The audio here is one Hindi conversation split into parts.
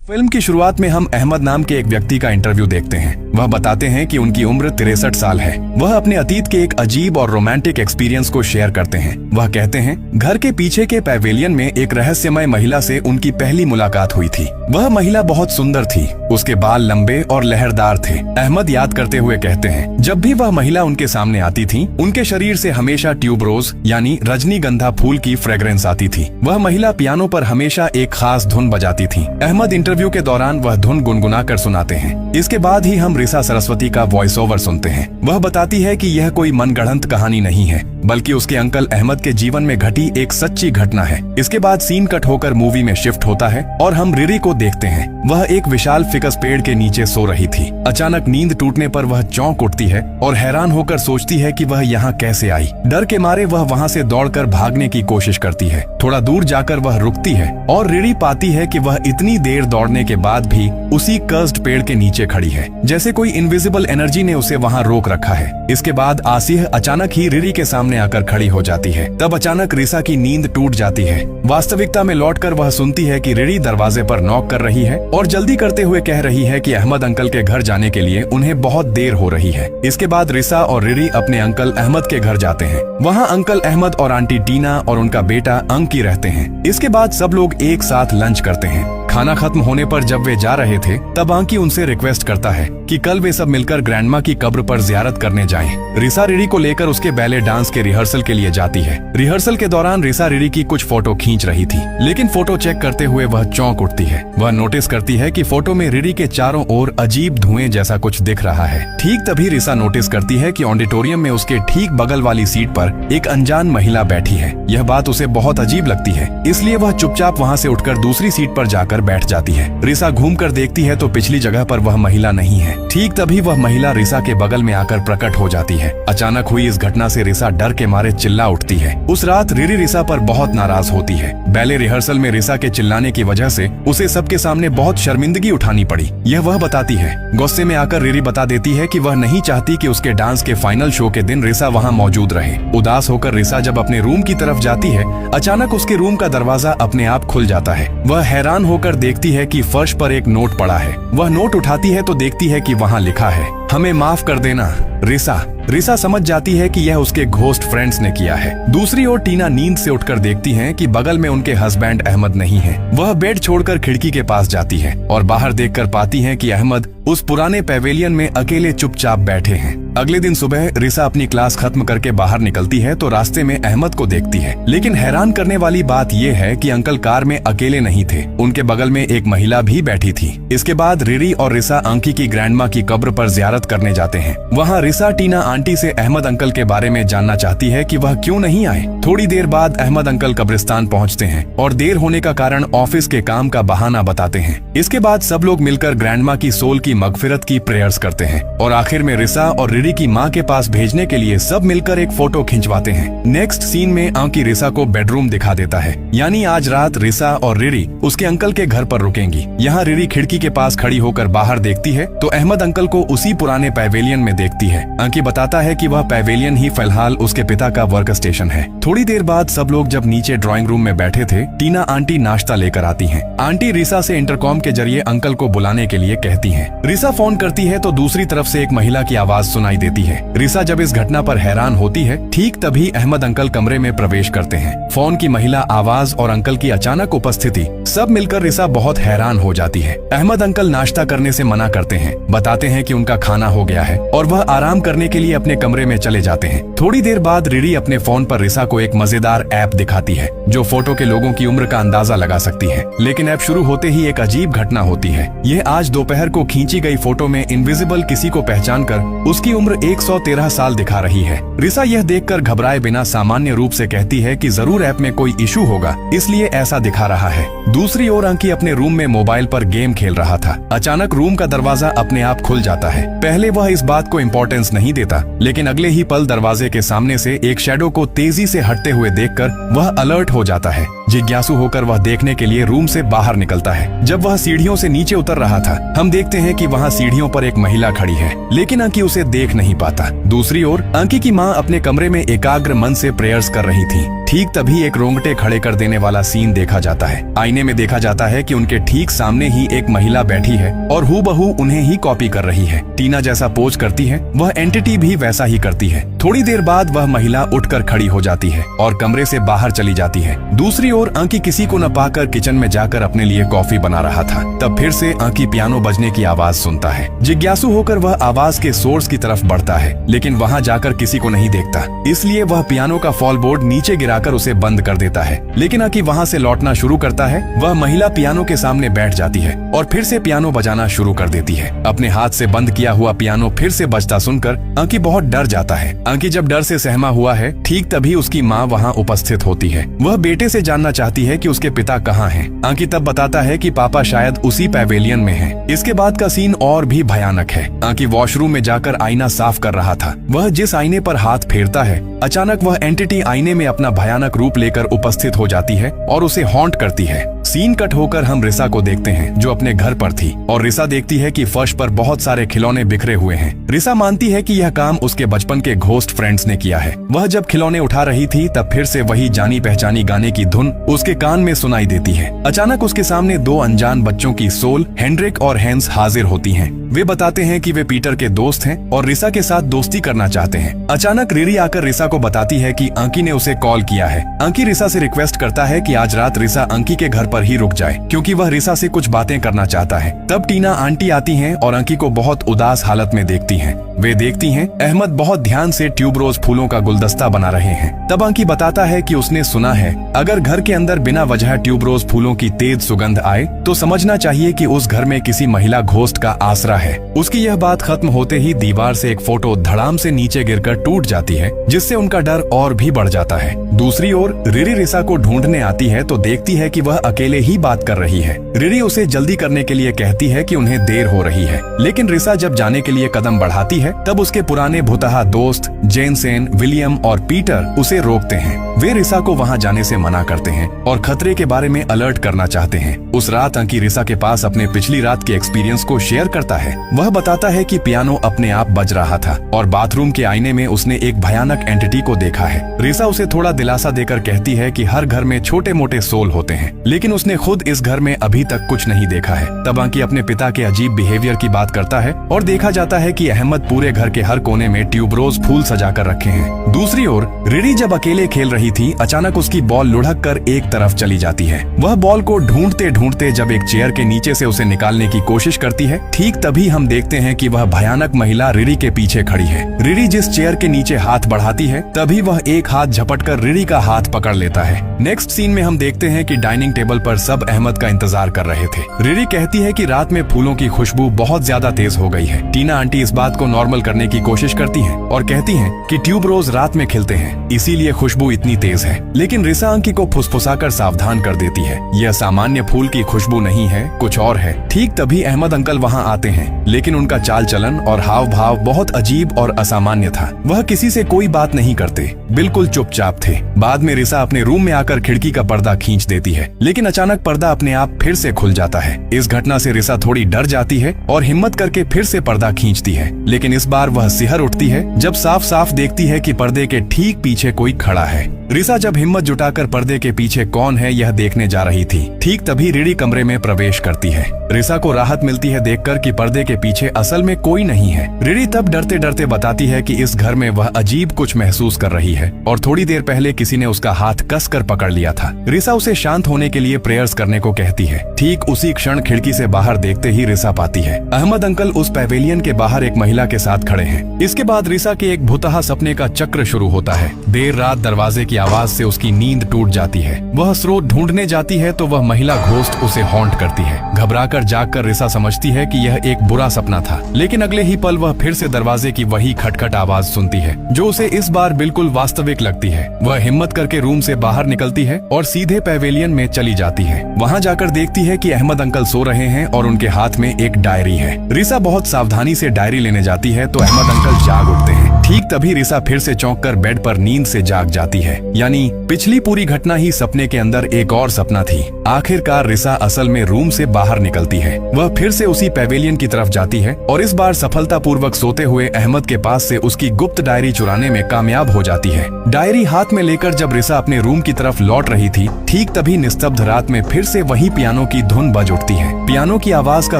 फिल्म की शुरुआत में हम अहमद नाम के एक व्यक्ति का इंटरव्यू देखते हैं। वह बताते हैं कि उनकी उम्र 63 साल है। वह अपने अतीत के एक अजीब और रोमांटिक एक्सपीरियंस को शेयर करते हैं। वह कहते हैं, घर के पीछे के पैवेलियन में एक रहस्यमय महिला से उनकी पहली मुलाकात हुई थी। वह महिला बहुत सुंदर थी। उसके बाल लंबे और लहरदार थे। अहमद याद करते हुए कहते हैं, जब भी वह महिला उनके सामने आती थी, उनके शरीर से हमेशा ट्यूबरोज यानी रजनीगंधा फूल की फ्रेग्रेंस आती थी। वह महिला पियानो पर हमेशा एक खास धुन बजाती थी। अहमद इंटरव्यू के दौरान वह धुन गुनगुना कर सुनाते हैं। इसके बाद ही हम रिसा सरस्वती का वॉइस ओवर सुनते हैं। वह बताती है कि यह कोई मनगढ़ंत कहानी नहीं है, बल्कि उसके अंकल अहमद के जीवन में घटी एक सच्ची घटना है। इसके बाद सीन कट होकर मूवी में शिफ्ट होता है और हम रिरी को देखते हैं। वह एक विशाल फिकस पेड़ के नीचे सो रही थी। अचानक नींद टूटने पर वह चौंक उठती है और हैरान होकर सोचती है कि वह यहाँ कैसे आई। डर के मारे वह वहाँ से दौड़कर भागने की कोशिश करती है। थोड़ा दूर जाकर वह रुकती है और रिरी पाती है कि वह इतनी देर दौड़ने के बाद भी उसी कर्स्ड पेड़ के नीचे खड़ी है, जैसे कोई इनविजिबल एनर्जी ने उसे वहाँ रोक रखा है। इसके बाद आसिह अचानक ही रिरी के सामने आकर खड़ी हो जाती है। तब अचानक रिसा की नींद टूट जाती है। वास्तविकता में लौटकर वह सुनती है कि रिरी दरवाजे पर नॉक कर रही है और जल्दी करते हुए कह रही है कि अहमद अंकल के घर जाने के लिए उन्हें बहुत देर हो रही है। इसके बाद रिसा और रिरी अपने अंकल अहमद के घर जाते हैं। वहाँ अंकल अहमद और आंटी टीना और उनका बेटा अंकी रहते हैं। इसके बाद सब लोग एक साथ लंच करते हैं। खाना खत्म होने पर जब वे जा रहे थे, तब आंकी उनसे रिक्वेस्ट करता है कि कल वे सब मिलकर ग्रैंडमा की कब्र पर जियारत करने जाएं। रिसा रिरी को लेकर उसके बैले डांस के रिहर्सल के लिए जाती है। रिहर्सल के दौरान रिसा रिरी की कुछ फोटो खींच रही थी, लेकिन फोटो चेक करते हुए वह चौंक उठती है। वह नोटिस करती है कि फोटो में रिरी के चारों ओर अजीब धुएं जैसा कुछ दिख रहा है। ठीक तभी रिसा नोटिस करती है कि ऑडिटोरियम में उसके ठीक बगल वाली सीट पर एक अनजान महिला बैठी है। यह बात उसे बहुत अजीब लगती है, इसलिए वह चुपचाप वहाँ से उठकर दूसरी सीट पर जाकर बैठ जाती है। रिसा घूमकर देखती है तो पिछली जगह पर वह महिला नहीं है। ठीक तभी वह महिला रिसा के बगल में आकर प्रकट हो जाती है। अचानक हुई इस घटना से रिसा डर के मारे चिल्ला उठती है। उस रात रिरी रिसा पर बहुत नाराज होती है। बैले रिहर्सल में रिसा के चिल्लाने की वजह से उसे सबके सामने बहुत शर्मिंदगी उठानी पड़ी। यह वह बताती है। गुस्से में आकर रिरी बता देती है कि वह नहीं चाहती कि उसके डांस के फाइनल शो के दिन रिसा वहाँ मौजूद रहे। उदास होकर रिसा जब अपने रूम की तरफ जाती है, अचानक उसके रूम का दरवाजा अपने आप खुल जाता है। वह हैरान होकर देखती है कि फर्श पर एक नोट पड़ा है। वह नोट उठाती है तो देखती है कि वहाँ लिखा है, हमें माफ कर देना रिसा। रिसा समझ जाती है कि यह उसके घोस्ट फ्रेंड्स ने किया है। दूसरी ओर टीना नींद से उठकर देखती है कि बगल में उनके हस्बैंड अहमद नहीं है। वह बेड छोड़कर खिड़की के पास जाती है और बाहर देखकर पाती है कि अहमद उस पुराने पैवेलियन में अकेले चुपचाप बैठे हैं। अगले दिन सुबह रिसा अपनी क्लास खत्म करके बाहर निकलती है तो रास्ते में अहमद को देखती है। लेकिन हैरान करने वाली बात यह है कि अंकल कार में अकेले नहीं थे, उनके बगल में एक महिला भी बैठी थी। इसके बाद रिरी और रिसा अंकी की ग्रैंडमा की कब्र पर जियारत करने जाते हैं। वहाँ रिसा टीना आंटी से अहमद अंकल के बारे में जानना चाहती है कि वह क्यों नहीं आए। थोड़ी देर बाद अहमद अंकल कब्रिस्तान पहुँचते हैं और देर होने का कारण ऑफिस के काम का बहाना बताते हैं। इसके बाद सब लोग मिलकर ग्रैंडमा की सोल की मगफिरत की प्रेयर्स करते हैं और आखिर में रिसा और रिरी की माँ के पास भेजने के लिए सब मिलकर एक फोटो खिंचवाते हैं। नेक्स्ट सीन में आंकी रिसा को बेडरूम दिखा देता है, यानी आज रात रिसा और रिरी उसके अंकल के घर पर रुकेंगी। यहाँ रिरी खिड़की के पास खड़ी होकर बाहर देखती है तो अहमद अंकल को उसी पुराने पैवेलियन में देखती है। आंकी बताता है कि वह पैवेलियन ही फिलहाल उसके पिता का वर्क स्टेशन है। थोड़ी देर बाद सब लोग जब नीचे ड्राइंग रूम में बैठे थे, टीना आंटी नाश्ता लेकर आती हैं। आंटी रिसा से इंटरकॉम के जरिए अंकल को बुलाने के लिए कहती हैं। रिसा फोन करती है तो दूसरी तरफ से एक महिला की आवाज सुनाई देती है। रिसा जब इस घटना पर हैरान होती है, ठीक तभी अहमद अंकल कमरे में प्रवेश करते हैं। फोन की महिला आवाज और अंकल की अचानक उपस्थिति सब मिलकर रिसा बहुत हैरान हो जाती है। अहमद अंकल नाश्ता करने से मना करते हैं, बताते हैं कि उनका खाना हो गया है और वह आराम करने के लिए अपने कमरे में चले जाते हैं। थोड़ी देर बाद रिरी अपने फोन पर रिसा को एक मजेदार ऐप दिखाती है जो फोटो के लोगों की उम्र का अंदाजा लगा सकती है। लेकिन ऐप शुरू होते ही एक अजीब घटना होती है। यह आज दोपहर को खींची गई फोटो में इनविजिबल किसी को पहचानकर उसकी उम्र 113 साल दिखा रही है। रिसा यह देखकर घबराए बिना सामान्य रूप से कहती है कि जरूर ऐप में कोई इशू होगा, इसलिए ऐसा दिखा रहा है। दूसरी ओर अंकी अपने रूम में मोबाइल पर गेम खेल रहा था। अचानक रूम का दरवाजा अपने आप खुल जाता है। पहले वह इस बात को इम्पोर्टेंस नहीं देता, लेकिन अगले ही पल दरवाजे के सामने से एक शैडो को तेजी से हटते हुए देखकर वह अलर्ट हो जाता है। जिज्ञासु होकर वह देखने के लिए रूम से बाहर निकलता है। जब वह सीढ़ियों से नीचे उतर रहा था, हम देखते हैं कि वहाँ सीढ़ियों पर एक महिला खड़ी है, लेकिन अंकी उसे देख नहीं पाता। दूसरी ओर अंकी की माँ अपने कमरे में एकाग्र मन से प्रेयर्स कर रही थी। ठीक तभी एक रोंगटे खड़े कर देने वाला सीन देखा जाता है। आईने में देखा जाता है कि उनके ठीक सामने ही एक महिला बैठी है और हूबहू उन्हें ही कॉपी कर रही है। टीना जैसा पोज करती है वह एंटिटी भी वैसा ही करती है। थोड़ी देर बाद वह महिला उठकर खड़ी हो जाती है और कमरे से बाहर चली जाती है। दूसरी ओर अंकी किसी को न पाकर किचन में जाकर अपने लिए कॉफी बना रहा था। तब फिर से अंकी पियानो बजने की आवाज सुनता है। जिज्ञासु होकर वह आवाज के सोर्स की तरफ बढ़ता है, लेकिन वहाँ जाकर किसी को नहीं देखता। इसलिए वह पियानो का फॉल बोर्ड नीचे गिराकर उसे बंद कर देता है। लेकिन अंकी वहाँ से लौटना शुरू करता है। वह महिला पियानो के सामने बैठ जाती है और फिर से पियानो बजाना शुरू कर देती है। अपने हाथ से बंद किया हुआ पियानो फिर से बजता सुनकर अंकी बहुत डर जाता है। अंकी जब डर से सहमा हुआ है, ठीक तभी उसकी माँ वहाँ उपस्थित होती है। वह बेटे से जानना चाहती है कि उसके पिता कहाँ हैं। अंकी तब बताता है कि पापा शायद उसी पैवेलियन में हैं। इसके बाद का सीन और भी भयानक है। अंकी वॉशरूम में जाकर आईना साफ कर रहा था। वह जिस आईने पर हाथ फेरता है, अचानक वह एंटिटी आईने में अपना भयानक रूप लेकर उपस्थित हो जाती है और उसे हॉन्ट करती है। सीन कट होकर हम रिसा को देखते हैं जो अपने घर पर थी और रिसा देखती है कि फर्श पर बहुत सारे खिलौने बिखरे हुए हैं। रिसा मानती है कि यह काम उसके बचपन के घोस्ट फ्रेंड्स ने किया है। वह जब खिलौने उठा रही थी तब फिर से वही जानी पहचानी गाने की धुन उसके कान में सुनाई देती है। अचानक उसके सामने दो अनजान बच्चों की सोल, हेनरिक और हैंस हाजिर होती हैं। वे बताते हैं कि वे पीटर के दोस्त हैं और रिसा के साथ दोस्ती करना चाहते हैं। अचानक रिरी आकर रिसा को बताती है कि अंकी ने उसे कॉल किया है। अंकी रिसा से रिक्वेस्ट करता है कि आज रात रिसा अंकी के घर पर ही रुक जाए, क्योंकि वह रिसा से कुछ बातें करना चाहता है। तब टीना आंटी आती हैं और अंकी को बहुत उदास हालत में देखती हैं। वे देखती हैं अहमद बहुत ध्यान से ट्यूबरोज फूलों का गुलदस्ता बना रहे हैं। तब अंकी बताता है कि उसने सुना है अगर घर के अंदर बिना वजह ट्यूबरोज फूलों की तेज सुगंध आए तो समझना चाहिए कि उस घर में किसी महिला घोस्ट का आसरा है। उसकी यह बात खत्म होते ही दीवार से एक फोटो धड़ाम से नीचे गिरकर टूट जाती है, जिससे उनका डर और भी बढ़ जाता है। दूसरी ओर रिरी रिसा को ढूंढने आती है तो देखती है कि वह अकेले ही बात कर रही है। रिरी उसे जल्दी करने के लिए कहती है कि उन्हें देर हो रही है, लेकिन रिसा जब जाने के लिए कदम बढ़ाती है तब उसके पुराने भुतहा दोस्त जेनसेन, विलियम और पीटर उसे रोकते हैं। वे रिसा को वहां जाने से मना करते हैं और खतरे के बारे में अलर्ट करना चाहते हैं। उस रात अंकी रिसा के पास अपने पिछली रात के एक्सपीरियंस को शेयर करता है। वह बताता है कि पियानो अपने आप बज रहा था और बाथरूम के आईने में उसने एक भयानक एंटिटी को देखा है। रिसा उसे थोड़ा दिलासा देकर कहती है कि हर घर में छोटे मोटे सोल होते हैं, लेकिन उसने खुद इस घर में अभी तक कुछ नहीं देखा है। तब अंकी अपने पिता के अजीब बिहेवियर की बात करता है और देखा जाता है कि अहमद पूरे घर के हर कोने में ट्यूबरोज फूल सजा कर रखे हैं। दूसरी ओर रिरी जब अकेले खेल रही थी, अचानक उसकी बॉल लुढ़क कर एक तरफ चली जाती है। वह बॉल को ढूंढते ढूंढते जब एक चेयर के नीचे से उसे निकालने की कोशिश करती है, ठीक तभी हम देखते हैं कि वह भयानक महिला रिरी के पीछे खड़ी है। रिरी जिस चेयर के नीचे हाथ बढ़ाती है, तभी वह एक हाथ झपटकर रिरी का हाथ पकड़ लेता है। नेक्स्ट सीन में हम देखते हैं कि डाइनिंग टेबल पर सब अहमद का इंतजार कर रहे थे। रिरी कहती है कि रात में फूलों की खुशबू बहुत ज्यादा तेज हो गई है। टीना आंटी इस बात को नॉर्मल करने की कोशिश करती हैं और कहती हैं कि ट्यूबरोज रात में खिलते हैं, इसीलिए खुशबू इतनी तेज है। लेकिन रिसा अंकी को फुसफुसाकर सावधान कर देती है, यह सामान्य फूल की खुशबू नहीं है, कुछ और है। ठीक तभी अहमद अंकल वहाँ आते हैं, लेकिन उनका चाल चलन और हाव भाव बहुत अजीब और असामान्य था। वह किसी से कोई बात नहीं करते, बिल्कुल चुपचाप थे। बाद में रिसा अपने रूम में आकर खिड़की का पर्दा खींच देती है, लेकिन अचानक पर्दा अपने आप फिर से खुल जाता है। इस घटना से रिसा थोड़ी डर जाती है और हिम्मत करके फिर से पर्दा खींचती है, लेकिन इस बार वह सिहर उठती है जब साफ साफ देखती है कि पर्दे के ठीक पीछे कोई खड़ा है। रिसा जब हिम्मत जुटाकर पर्दे के पीछे कौन है यह देखने जा रही थी, ठीक तभी रिरी कमरे में प्रवेश करती है। रिसा को राहत मिलती है देखकर कि पर्दे के पीछे असल में कोई नहीं है। रिरी तब डरते डरते बताती है कि इस घर में वह अजीब कुछ महसूस कर रही है और थोड़ी देर पहले किसी ने उसका हाथ कसकर पकड़ लिया था। रिसा उसे शांत होने के लिए प्रेयर्स करने को कहती है। ठीक उसी क्षण खिड़की से बाहर देखते ही रिसा पाती है अहमद अंकल उस पैवेलियन के बाहर एक महिला के साथ खड़े हैं। इसके बाद रिसा के एक भुतहा सपने का चक्र शुरू होता है। देर रात दरवाजे की आवाज से उसकी नींद टूट जाती है। वह स्रोत ढूंढने जाती है तो वह महिला घोस्ट उसे हॉन्ट करती है। घबराकर जागकर रिसा समझती है कि यह एक बुरा सपना था, लेकिन अगले ही पल वह फिर से दरवाजे की वही खटखट आवाज सुनती है, जो उसे इस बार बिल्कुल वास्तविक लगती है। वह हिम्मत करके रूम से बाहर निकलती है और सीधे पैवेलियन में चली जाती है। वहाँ जाकर देखती है कि अहमद अंकल सो रहे हैं और उनके हाथ में एक डायरी है। रिसा बहुत सावधानी से डायरी लेने जाती है तो अहमद अंकल जाग उठते हैं। ठीक तभी रिसा फिर से चौंक कर बेड पर नींद से जाग जाती है। यानी पिछली पूरी घटना ही सपने के अंदर एक और सपना थी। आखिरकार रिसा असल में रूम से बाहर निकलती है। वह फिर से उसी पैवेलियन की तरफ जाती है और इस बार सफलतापूर्वक सोते हुए अहमद के पास से उसकी गुप्त डायरी चुराने में कामयाब हो जाती है। डायरी हाथ में लेकर जब रिसा अपने रूम की तरफ लौट रही थी, ठीक तभी निस्तब्ध रात में फिर से वही पियानो की धुन बज उठती है। पियानो की आवाज का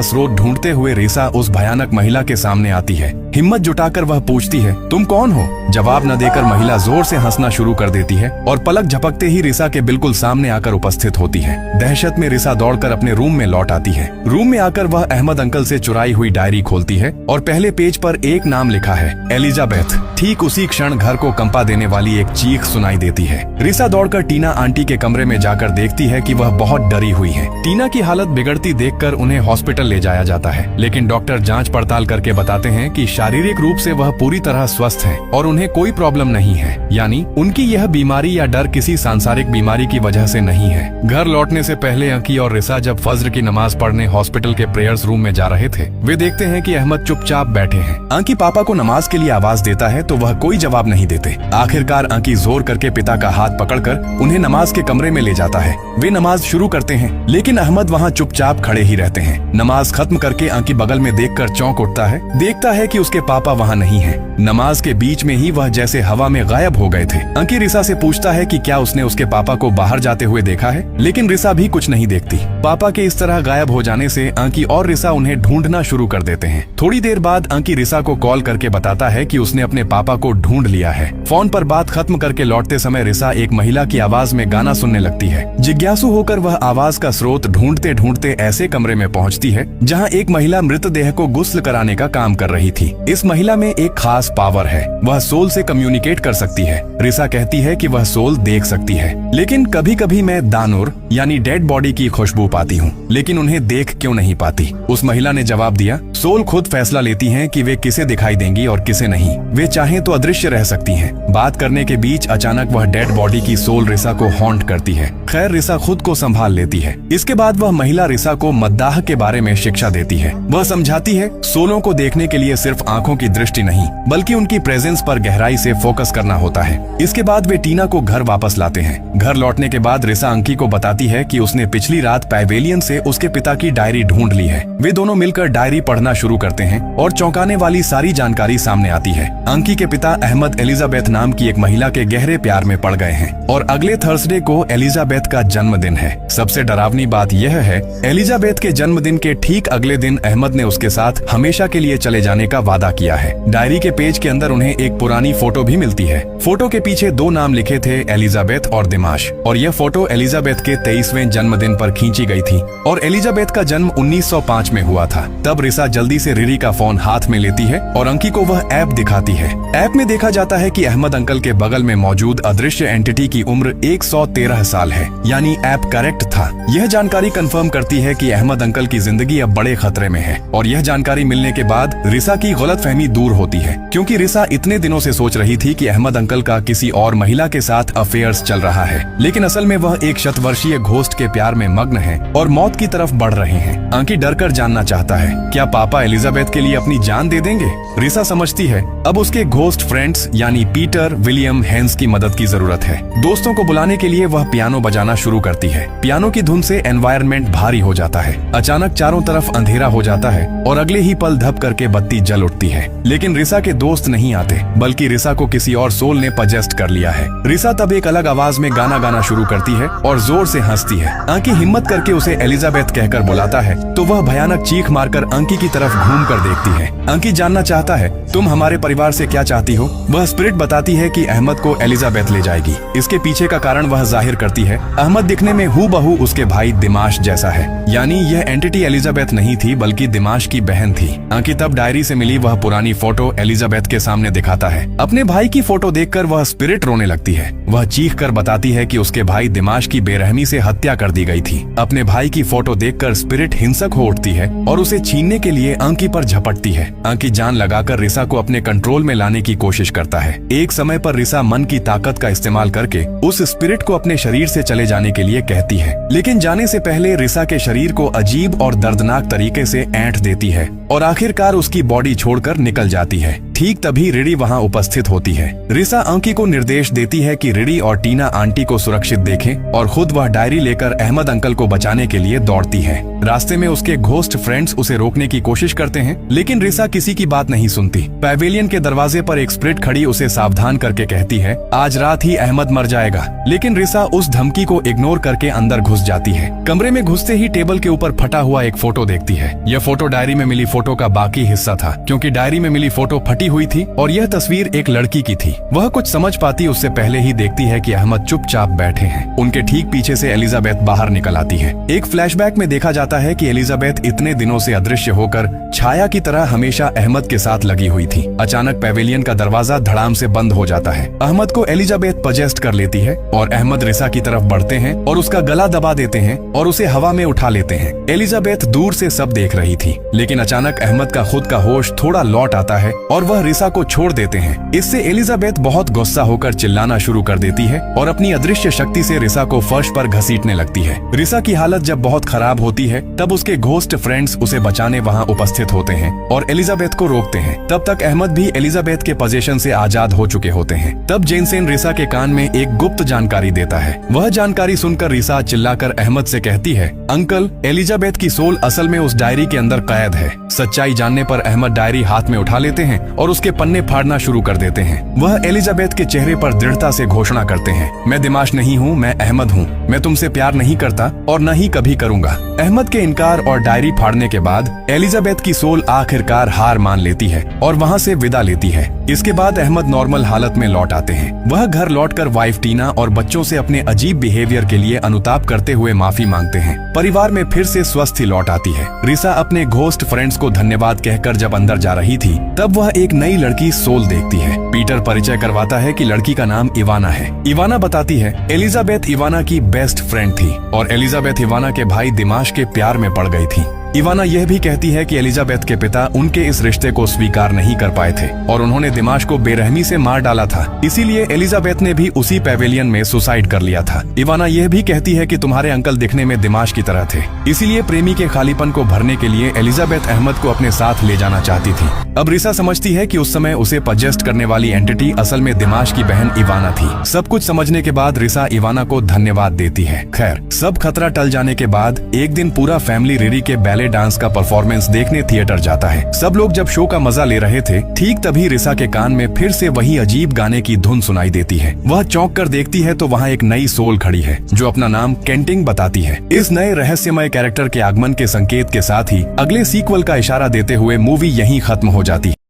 स्रोत ढूंढते हुए रिसा उस भयानक महिला के सामने आती है। हिम्मत जुटाकर वह पूछती है, तुम कौन हो? जवाब न देकर महिला जोर से हंसना शुरू कर देती है और पलक झपकते ही रिसा के बिल्कुल सामने आकर उपस्थित होती है। दहशत में रिसा दौड़कर अपने रूम में लौट आती है। रूम में आकर वह अहमद अंकल से चुराई हुई डायरी खोलती है और पहले पेज पर एक नाम लिखा है, एलिजाबेथ। ठीक उसी क्षण घर को कंपा देने वाली एक चीख सुनाई देती है। रिसा दौड़कर टीना आंटी के कमरे में जाकर देखती है कि वह बहुत डरी हुई है। टीना की हालत बिगड़ती देखकर उन्हें हॉस्पिटल ले जाया जाता है, लेकिन डॉक्टर जांच पड़ताल करके बताते हैं कि शारीरिक रूप से वह पूरी तरह स्वस्थ हैं और उन्हें कोई प्रॉब्लम नहीं है। यानी उनकी यह बीमारी या डर किसी सांसारिक बीमारी की वजह से नहीं है। घर लौटने से पहले अंकी और रिसा जब फज्र की नमाज पढ़ने हॉस्पिटल के प्रेयर्स रूम में जा रहे थे, वे देखते हैं कि अहमद चुपचाप बैठे हैं। अंकी पापा को नमाज के लिए आवाज देता है तो वह कोई जवाब नहीं देते। आखिरकार अंकी जोर करके पिता का हाथ पकड़कर उन्हें नमाज के कमरे में ले जाता है। वे नमाज शुरू करते हैं, लेकिन अहमद वहाँ चुपचाप खड़े ही रहते हैं। नमाज खत्म करके अंकी बगल में देखकर चौंक उठता है। देखता है कि उसके पापा वहाँ नहीं हैं। नमाज के बीच में ही वह जैसे हवा में गायब हो गए थे। अंकी रिसा से पूछता है कि क्या उसने उसके पापा को बाहर जाते हुए देखा है, लेकिन रिसा भी कुछ नहीं देखती। पापा के इस तरह गायब हो जाने से अंकी और रिसा उन्हें ढूंढना शुरू कर देते हैं। थोड़ी देर बाद अंकी रिसा को कॉल करके बताता है कि उसने अपने पापा को ढूंढ लिया है। फोन पर बात खत्म करके लौटते समय रिसा एक महिला की आवाज में गाना सुनने लगती है। जिज्ञासु होकर वह आवाज का स्रोत ढूंढते ढूंढते ऐसे कमरे में पहुंचती है जहां एक महिला मृतदेह को गुस्ल कराने का काम कर रही थी। इस महिला में एक खास पावर है, वह सोल से कम्युनिकेट कर सकती है। रिसा कहती है कि वह सोल देख सकती है, लेकिन कभी कभी मैं दानुर यानी डेड बॉडी की खुशबू पाती हूँ, लेकिन उन्हें देख क्यों नहीं पाती। उस महिला ने जवाब दिया, सोल खुद फैसला लेती हैं कि वे किसे दिखाई देंगी और किसे नहीं। वे चाहें तो अदृश्य रह सकती हैं। बात करने के बीच अचानक वह डेड बॉडी की सोल रिसा को हॉन्ट करती है। खैर रिसा खुद को संभाल लेती है। इसके बाद वह महिला रिसा को मद्दाह के बारे में शिक्षा देती है। वह समझाती है सोलों को देखने के लिए सिर्फ आंखों की दृष्टि नहीं, बल्कि उनकी प्रेजेंस पर गहराई से फोकस करना होता है। इसके बाद वे टीना को घर वापस लाते हैं। घर लौटने के बाद रिसा अंकी को बताती है कि उसने पिछली रात पैवेलियन से उसके पिता की डायरी ढूंढ ली है। वे दोनों मिलकर डायरी पढ़ना शुरू करते हैं और चौंकाने वाली सारी जानकारी सामने आती है। अंकी के पिता अहमद एलिजाबेथ नाम की एक महिला के गहरे प्यार में पड़ गए हैं और अगले थर्सडे को एलिजाबेथ का जन्मदिन है। सबसे डरावनी बात यह है, एलिजाबेथ के जन्मदिन के ठीक अगले दिन अहमद ने उसके साथ हमेशा के लिए चले जाने का वादा किया है। डायरी के पेज के अंदर उन्हें एक पुरानी फोटो भी मिलती है। फोटो के पीछे दो नाम लिखे थे, एलिजाबेथ और दिमाश, और यह फोटो एलिजाबेथ के 23वें जन्मदिन पर खींची गई थी और एलिजाबेथ का जन्म 1905 में हुआ था। तब रिसा जल्दी से रिरी का फोन हाथ में लेती है और अंकी को वह ऐप दिखाती है। ऐप में देखा जाता है कि अहमद अंकल के बगल में मौजूद अदृश्य एंटिटी की उम्र 113 साल है, यानी ऐप करेक्ट था। यह जानकारी कंफर्म करती है कि अहमद अंकल की जिंदगी अब बड़े खतरे में है और यह जानकारी मिलने के बाद रिसा की गलतफहमी दूर होती है, क्योंकि रिसा इतने दिनों से सोच रही थी कि अहमद अंकल का किसी और महिला के साथ अफेयर्स चल रहा है, लेकिन असल में वह एक शतवर्षीय घोस्ट के प्यार में मग्न है और मौत की तरफ बढ़ रहे हैं। अंकी डरकर जानना चाहता है, क्या पापा एलिजाबेथ के लिए अपनी जान दे देंगे? रिसा समझती है अब उसके घोस्ट फ्रेंड्स यानी पीटर, विलियम, हेंस की मदद की जरूरत है। दोस्तों को बुलाने के लिए वह पियानो बजाना शुरू करती है। पियानो की धुन से एनवायरनमेंट भारी हो जाता है। अचानक चारों तरफ अंधेरा हो जाता है और अगले ही पल धप करके बत्ती जल उठती है, लेकिन रिसा के दोस्त नहीं आते, बल्कि रिसा को किसी और सोल ने पजेस्ट कर लिया है। रिसा तब एक अलग आवाज में गाना गाना शुरू करती है और जोर से हंसती है। अंकी हिम्मत करके उसे एलिजाबेथ कहकर बुलाता है तो वह भयानक चीख मारकर अंकी की तरफ घूम कर देखती है। अंकी जानना चाहता है, तुम हमारे परिवार से क्या चाहती हो? वह स्पिरिट बताती है कि अहमद को एलिजाबेथ ले जाएगी। इसके पीछे का कारण वह जाहिर करती है। अहमद दिखने में हूबहू उसके भाई दिमाश जैसा है, यानी यह एंटिटी एलिजाबेथ नहीं थी बल्कि दिमाश की बहन थी। अंकी तब डायरी से मिली वह पुरानी फोटो एलिजाबेथ के सामने दिखाता है। अपने भाई की फोटो देखकर वह स्पिरिट रोने लगती है। वह चीख कर बताती है कि उसके भाई दिमाश की बेरहमी से हत्या कर दी गई थी। अपने भाई की फोटो देखकर स्पिरिट हिंसक हो उठती है और उसे छीनने के लिए अंकी पर झपटती है। अंकी जान लगाकर रिसा को अपने कंट्रोल में लाने की कोशिश करता है। एक समय पर रिसा मन की ताकत का इस्तेमाल करके उस स्पिरिट को अपने शरीर से चले जाने के लिए कहती है, लेकिन जाने से पहले रिसा के शरीर को अजीब और दर्दनाक तरीके से ऐंठ देती है और आखिरकार उसकी बॉडी छोड़कर निकल जाती है। ठीक तभी रिडी वहाँ उपस्थित होती है। रिसा अंकी को निर्देश देती है कि रिडी और टीना आंटी को सुरक्षित देखें और खुद वह डायरी लेकर अहमद अंकल को बचाने के लिए दौड़ती है। रास्ते में उसके घोस्ट फ्रेंड्स उसे रोकने की कोशिश करते हैं, लेकिन रिसा किसी की बात नहीं सुनती। पैवेलियन के दरवाजे पर एक स्प्रिट खड़ी उसे सावधान करके कहती है आज रात ही अहमद मर जाएगा, लेकिन रिसा उस धमकी को इग्नोर करके अंदर घुस जाती है। कमरे में घुसते ही टेबल के ऊपर फटा हुआ एक फोटो देखती है। यह फोटो डायरी में मिली फोटो का बाकी हिस्सा था, क्योंकि डायरी में मिली फोटो फटी हुई थी और यह तस्वीर एक लड़की की थी। वह कुछ समझ पाती उससे पहले ही देखती है कि अहमद चुपचाप बैठे हैं। उनके ठीक पीछे से एलिजाबेथ बाहर निकल आती है। एक फ्लैशबैक में देखा जाता है कि एलिजाबेथ इतने दिनों से अदृश्य होकर छाया की तरह हमेशा अहमद के साथ लगी हुई थी। अचानक पैवेलियन का दरवाजा धड़ाम से बंद हो जाता है। अहमद को एलिजाबेथ पजेस्ट कर लेती है और अहमद रिसा की तरफ बढ़ते हैं और उसका गला दबा देते हैं और उसे हवा में उठा लेते हैं। एलिजाबेथ दूर से सब देख रही थी, लेकिन अचानक अहमद का खुद का होश थोड़ा लौट आता है और वह रिसा को छोड़ देते हैं। इससे एलिजाबेथ बहुत गुस्सा होकर चिल्लाना शुरू कर देती है और अपनी अदृश्य शक्ति से रिसा को फर्श पर घसीटने लगती है। रिसा की हालत जब बहुत खराब होती है तब उसके घोस्ट फ्रेंड्स उसे बचाने वहां उपस्थित होते हैं और एलिजाबेथ को रोकते हैं। तब तक अहमद भी एलिजाबेथ के पोजीशन से आजाद हो चुके होते हैं। तब जेनसेन रिसा के कान में एक गुप्त जानकारी देता है। वह जानकारी सुनकर रिसा चिल्लाकर अहमद से कहती है अंकल, एलिजाबेथ की सोल असल में उस डायरी के अंदर कैद है। सच्चाई जानने पर अहमद डायरी हाथ में उठा लेते हैं और उसके पन्ने फाड़ना शुरू कर देते हैं। वह एलिजाबेथ के चेहरे पर दृढ़ता से घोषणा करते हैं मैं दिमाश नहीं हूँ, मैं अहमद हूँ। मैं तुमसे प्यार नहीं करता और न ही कभी करूंगा। अहमद के इनकार और डायरी फाड़ने के बाद एलिजाबेथ की सोल आखिरकार हार मान लेती है और वहाँ से विदा लेती है। इसके बाद अहमद नॉर्मल हालत में लौट आते हैं। वह घर लौटकर वाइफ टीना और बच्चों से अपने अजीब बिहेवियर के लिए अनुताप करते हुए माफी मांगते हैं। परिवार में फिर से स्वस्थ लौट आती है। रिसा अपने घोस्ट फ्रेंड्स को धन्यवाद कहकर जब अंदर जा रही थी तब वह एक नई लड़की सोल देखती है। पीटर परिचय करवाता है कि लड़की का नाम इवाना है। इवाना बताती है एलिजाबेथ इवाना की बेस्ट फ्रेंड थी और एलिजाबेथ इवाना के भाई दिमाश के प्यार में पड़ गई थी। इवाना यह भी कहती है कि एलिजाबेथ के पिता उनके इस रिश्ते को स्वीकार नहीं कर पाए थे और उन्होंने दिमाश को बेरहमी से मार डाला था। इसीलिए एलिजाबेथ ने भी उसी पैवेलियन में सुसाइड कर लिया था। इवाना यह भी कहती है कि तुम्हारे अंकल दिखने में दिमाश की तरह थे, इसीलिए प्रेमी के खालीपन को भरने के लिए एलिजाबेथ अहमद को अपने साथ ले जाना चाहती थी। अब रिसा समझती है कि उस समय उसे पजेस्ट करने वाली एंटिटी असल में दिमाश की बहन इवाना थी। सब कुछ समझने के बाद रिसा इवाना को धन्यवाद देती है। खैर, सब खतरा टल जाने के बाद एक दिन पूरा फैमिली रिरी के बैले डांस का परफॉर्मेंस देखने थिएटर जाता है। सब लोग जब शो का मजा ले रहे थे, ठीक तभी रिसा के कान में फिर से वही अजीब गाने की धुन सुनाई देती है। वह चौंक कर देखती है तो वहाँ एक नई सोल खड़ी है जो अपना नाम केंटिंग बताती है। इस नए रहस्यमय कैरेक्टर के आगमन के संकेत के साथ ही अगले सीक्वल का इशारा देते हुए मूवी यहीं खत्म हो जाती है।